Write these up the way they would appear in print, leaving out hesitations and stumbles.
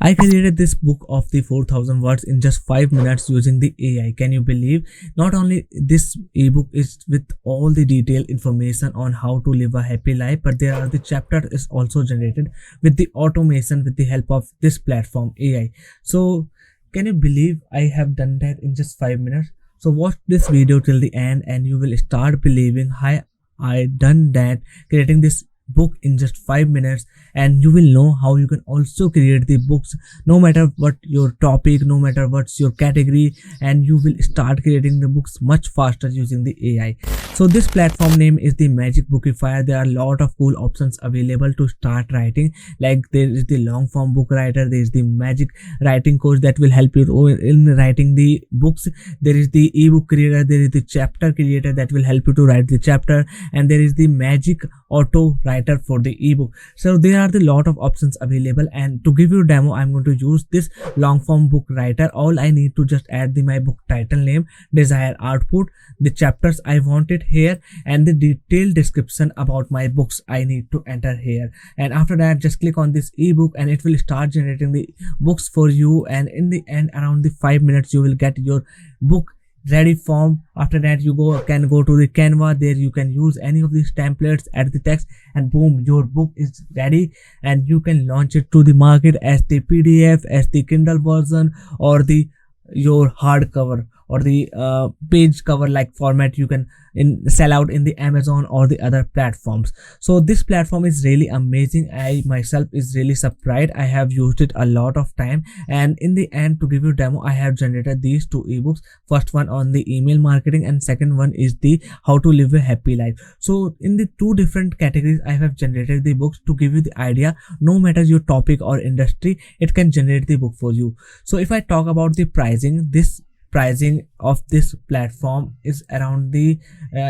I created this book of the 4000 words in just 5 minutes using the AI. Can you believe? Not only this ebook is with all the detailed information on how to live a happy life, but there are the chapter is also generated with the automation with the help of this platform AI. So can you believe I have done that in just 5 minutes? So watch this video till the end and you will start believing how I done that, creating this book in just 5 minutes, and you will know how you can also create the books no matter what your topic, no matter what's your category, and you will start creating the books much faster using the AI. So this platform name is the Magic Bookifier. There are a lot of cool options available to start writing, like there is the long form book writer, there is the magic writing coach that will help you in writing the books, there is the ebook creator, there is the chapter creator that will help you to write the chapter, and there is the magic auto writer for the ebook. So there are the lot of options available, and to give you a demo I'm going to use this long form book writer. All I need to just add my book title name, desired output, the chapters I want it here, and the detailed description about my books I need to enter here. And after that just click on this ebook and it will start generating the books for you, and in the end around the 5 minutes you will get your book ready form. After that you can go to the Canva, there you can use any of these templates, add the text, and boom, your book is ready, and you can launch it to the market as the PDF, as the Kindle version, or the your hardcover or the page cover like format. You can sell out in the Amazon or the other platforms. So this platform is really amazing. I myself is really surprised. I have used it a lot of time, and in the end to give you demo I have generated these two ebooks. First one on the email marketing, and second one is the how to live a happy life. So in the two different categories I have generated the books to give you the idea, no matter your topic or industry, it can generate the book for you. So if I talk about the pricing, this pricing of this platform is around the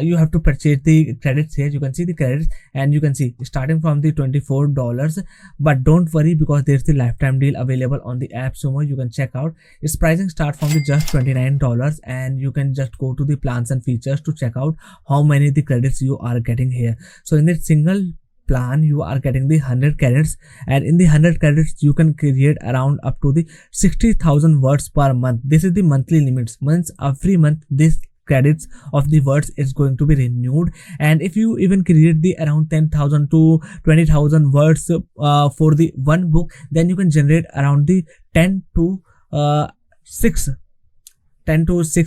you have to purchase the credits here. You can see the credits and you can see starting from the $24, but don't worry because there's the lifetime deal available on the app Sumo. You can check out its pricing start from the just $29, and you can just go to the plans and features to check out how many the credits you are getting here. So in that single plan you are getting the 100 credits, and in the 100 credits you can create around up to the 60,000 words per month. This is the monthly limits. Once every month this credits of the words is going to be renewed, and if you even create the around 10,000 to 20,000 words for the one book, then you can generate around the 10 to 6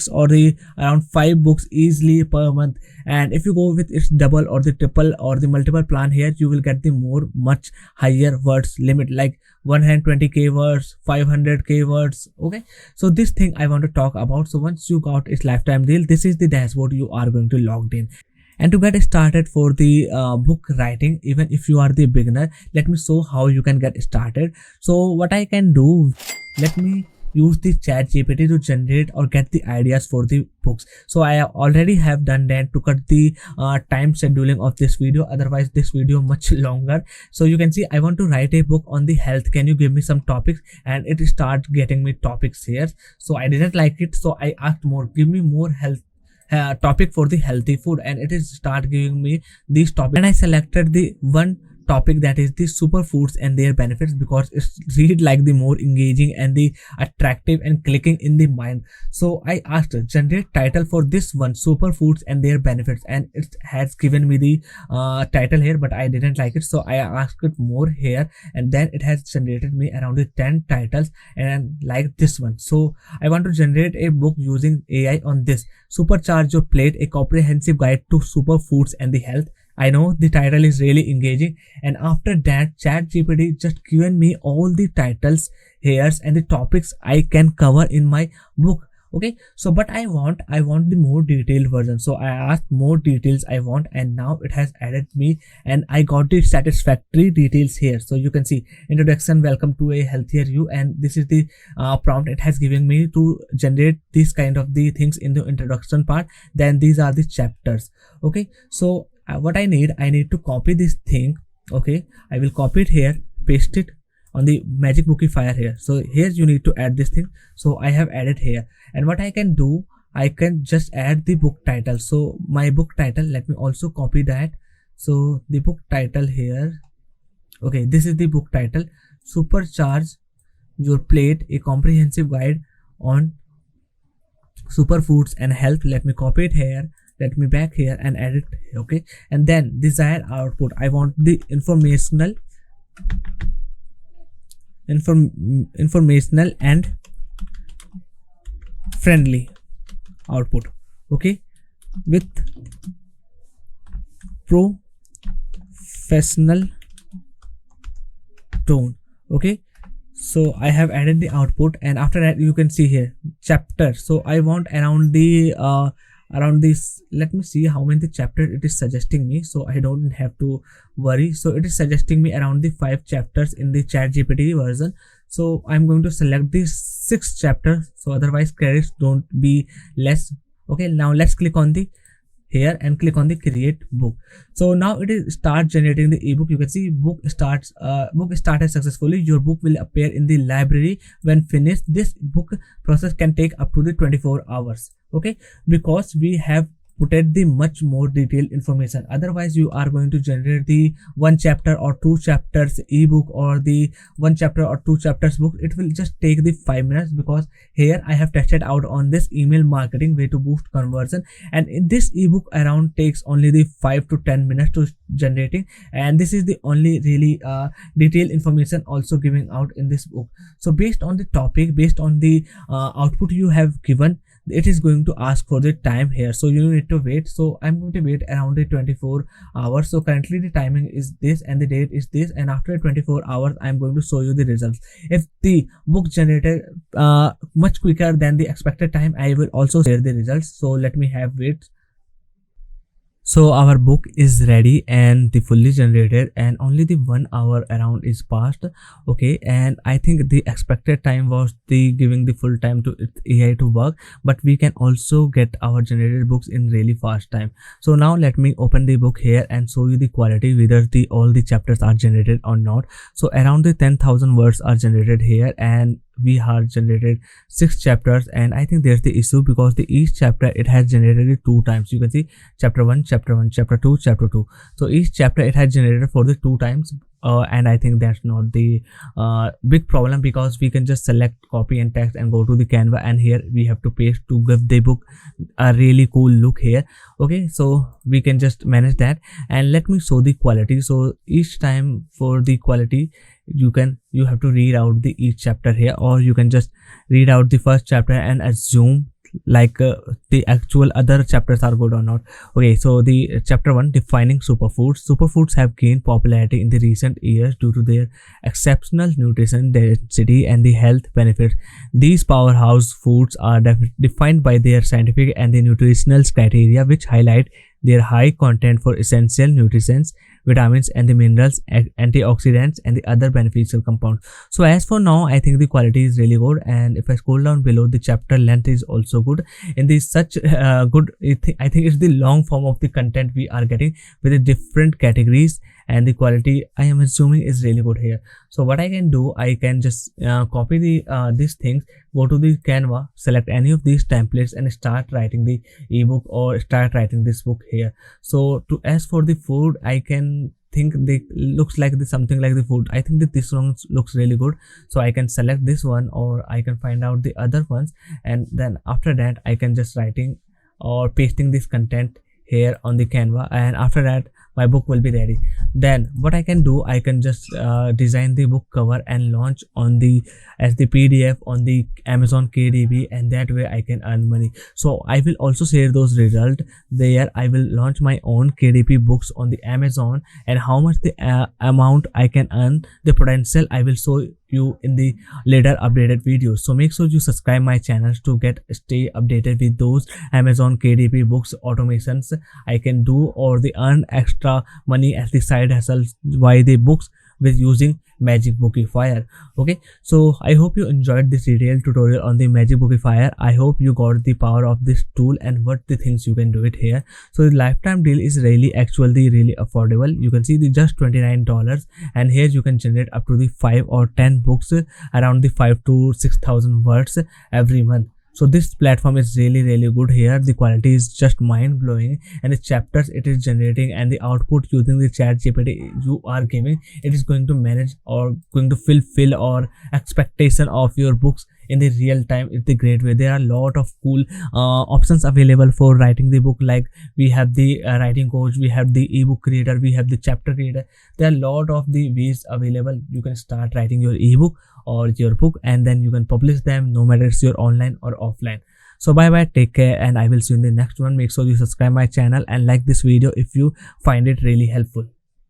or the around 5 books easily per month. And if you go with its double or the triple or the multiple plan here, you will get the much higher words limit, like 120k words, 500k words. Okay, so this thing I want to talk about. So once you got its lifetime deal, this is the dashboard you are going to log in. And to get started for the book writing, even if you are the beginner, let me show how you can get started. So what I can do, let me use the chat GPT to generate or get the ideas for the books. So I already have done that to cut the time scheduling of this video, otherwise this video much longer. So you can see I want to write a book on the health, can you give me some topics, and it start getting me topics here. So I didn't like it, so I asked more, give me more health topic for the healthy food, and it is start giving me these topics, and I selected the one topic that is the superfoods and their benefits because it's read like the more engaging and the attractive and clicking in the mind. So I asked generate title for this one, superfoods and their benefits, and it has given me the title here, but I didn't like it, so I asked it more here, and then it has generated me around the 10 titles and like this one. So I want to generate a book using AI on this, supercharge your plate, a comprehensive guide to superfoods and the health. I know the title is really engaging, and after that ChatGPT just given me all the titles here and the topics I can cover in my book. Okay, so but I want the more detailed version, so I asked more details I want, and now it has added me and I got the satisfactory details here. So you can see introduction, welcome to a healthier you, and this is the prompt it has given me to generate this kind of the things in the introduction part. Then these are the chapters. Okay, so what I need to copy this thing. Okay, I will copy it here, paste it on the Magic Bookifier here. So here you need to add this thing, so I have added here, and what I can do, I can just add the book title. So my book title, let me also copy that. So the book title here, okay, this is the book title, supercharge your plate, a comprehensive guide on superfoods and health. Let me copy it here, let me back here and edit. Okay, and then desired output, I want the informational and friendly output. Okay, with professional tone. Okay, so I have added the output, and after that you can see here chapter. So I want around the around this, let me see how many chapters it is suggesting me, so I don't have to worry. So it is suggesting me around the 5 chapters in the chat gpt version. So I'm going to select the 6 chapters, so otherwise credits don't be less. Okay, now let's click on the here and click on the create book. So now it is start generating the ebook. You can see book started successfully. Your book will appear in the library when finished. This book process can take up to the 24 hours. Okay, because we have put at the much more detailed information. Otherwise you are going to generate the 1 chapter or 2 chapters ebook or the 1 chapter or 2 chapters book. It will just take the 5 minutes, because here I have tested out on this email marketing way to boost conversion, and in this ebook around takes only the 5 to 10 minutes to generating, and this is the only really detailed information also giving out in this book. So based on the topic, based on the output you have given, it is going to ask for the time here, so you need to wait. So I'm going to wait around the 24 hours. So currently the timing is this and the date is this, and after 24 hours I'm going to show you the results. If the book generated much quicker than the expected time, I will also share the results. So let me have wait. So our book is ready and the fully generated, and only the 1 hour around is passed. Okay, and I think the expected time was the giving the full time to AI to work, but we can also get our generated books in really fast time. So now let me open the book here and show you the quality, whether the all the chapters are generated or not. So around the 10,000 words are generated here, and we have generated 6 chapters, and I think there's the issue because the each chapter it has generated it 2 times. You can see chapter 1, chapter 1, chapter 2, chapter 2. So each chapter it has generated for the 2 times. And I think that's not the big problem, because we can just select copy and text and go to the Canva, and here we have to paste to give the book a really cool look here. Okay, so we can just manage that, and let me show the quality. So each time for the quality, you have to read out the each chapter here, or you can just read out the first chapter and assume like the actual other chapters are good or not. Okay, so the chapter 1, defining superfoods. Superfoods have gained popularity in the recent years due to their exceptional nutrition density and the health benefits. These powerhouse foods are defined by their scientific and the nutritional criteria, which highlight their high content for essential nutrients, vitamins and the minerals, antioxidants and the other beneficial compounds. So as for now, I think the quality is really good, and if I scroll down below, the chapter length is also good. In this such good, I think it's the long form of the content we are getting with the different categories, and the quality I am assuming is really good here. So what I can do, I can just copy the these things, go to the Canva, select any of these templates and start writing the ebook or start writing this book here. So to as for the food, I can think they looks like the something like the food. I think that this one looks really good, so I can select this one, or I can find out the other ones, and then after that I can just writing or pasting this content here on the Canva, and after that my book will be ready. Then what I can do, I can just design the book cover and launch on the as the PDF on the Amazon KDP, and that way I can earn money. So I will also share those results there. I will launch my own KDP books on the Amazon, and how much the amount I can earn, the potential I will show you in the later updated videos. So make sure you subscribe my channels to stay updated with those Amazon KDP books automations I can do, or the earn extra money as the side hustle by the books with using Magic Bookifier. Okay, so I hope you enjoyed this detailed tutorial on the Magic Bookifier. I hope you got the power of this tool and what the things you can do it here. So the lifetime deal is really actually really affordable. You can see the just $29, and here you can generate up to the 5 or 10 books around the 5 to 6,000 words every month. So this platform is really good here. The quality is just mind blowing, and the chapters it is generating and the output using the chat gpt you are giving, it is going to manage or going to fulfill or expectation of your books in the real time. It's the great way. There are a lot of cool options available for writing the book, like we have the writing coach, we have the ebook creator, we have the chapter creator. There are a lot of the ways available. You can start writing your ebook or your book, and then you can publish them no matter it's your online or offline. So bye bye, take care, and I will see you in the next one. Make sure you subscribe my channel and like this video if you find it really helpful.